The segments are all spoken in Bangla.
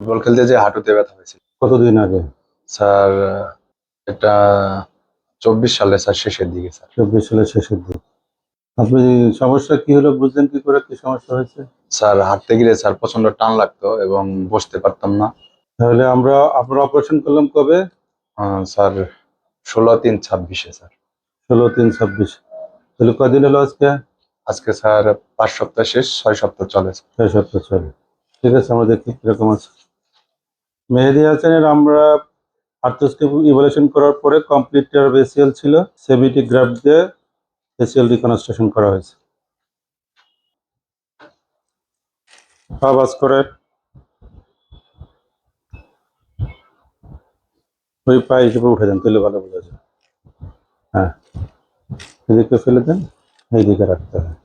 ফুটবল খেলতে যে হাঁটুতে ব্যথা হয়েছিল কতদিন আগে? স্যার। এটা 24 সালে স্যার, শেষের দিকে স্যার। 24 সালের শেষের দিক। আপনি সমস্যা কি হলো বুঝলেন কি করে, কি সমস্যা হয়েছে? স্যার হাঁটতে গেলে স্যার প্রচন্ড টান লাগতো এবং বসতে পারতাম না। তাহলে আপনার অপারেশন করলাম কবে? Sir 16/3/26 sir. 16/3/26। তাহলে কদিন হলো আজকে? আজকে স্যার 5 সপ্তাহ শেষ, 6 সপ্তাহ চলে স্যার। 6 সপ্তাহ চলে। ঠিক আছে, আমরা দেখি কিরকম আছে। মেহেদী হাসানের আমরা আর্থ্রোস্কোপি ইভালুয়েশন করার পরে কমপ্লিট টিয়ার এসিএল ছিল, সেভিটি গ্রাফট দিয়ে এসিএল রিকনস্ট্রাকশন করা হয়েছে। আওয়াজ করে ওই পায়ে হিসেবে উঠে দেন, তুলে ভালো বোঝা যায়। হ্যাঁ, এদিকে ফেলে দেন, এইদিকে রাখতে হয়।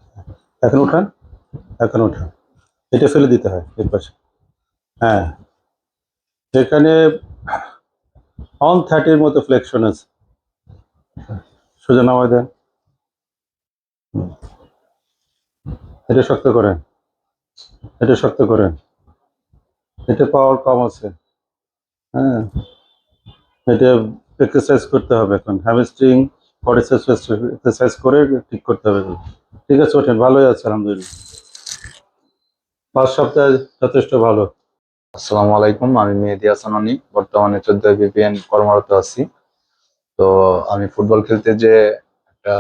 এখন উঠান, এখন উঠান, এটা ফেলে দিতে হয় এর পাশে। হ্যাঁ, এখানে 130 মতো ফ্লেকশন আছে। সোজা নামায় দেন, এটা শক্ত করেন, এটা শক্ত করেন, এটা পাওয়ার কম আছে। হ্যাঁ, এটা এক্সারসাইজ করতে হবে, এখন হ্যামস্ট্রিং এক্সারসাইজ করে ঠিক করতে হবে। ঠিক আছে, ওঠেন, ভালোই আছে আলহামদুলিল্লাহ। 5 সপ্তাহ যথেষ্ট ভালো। আসসালামু আলাইকুম, আমি মেহেদী হাসান অনি, বর্তমানে 14 বিপিএন কর্মরত আছি। তো আমি ফুটবল খেলতে যে একটা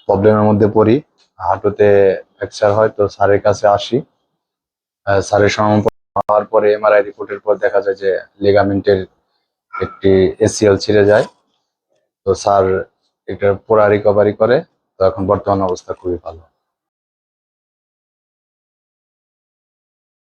প্রবলেমের মধ্যে পড়ি, হাঁটুতে ফ্র্যাকচার হয়, তো স্যারের কাছে আসি। স্যারের সমাপন হওয়ার পরে এমআরআই রিপোর্টের পর দেখা যায় যে লিগামেন্টের একটি এসিএল ছিঁড়ে যায়। তো স্যার এটা পুরা রিকভারি করে, তো এখন বর্তমান অবস্থা খুবই ভালো।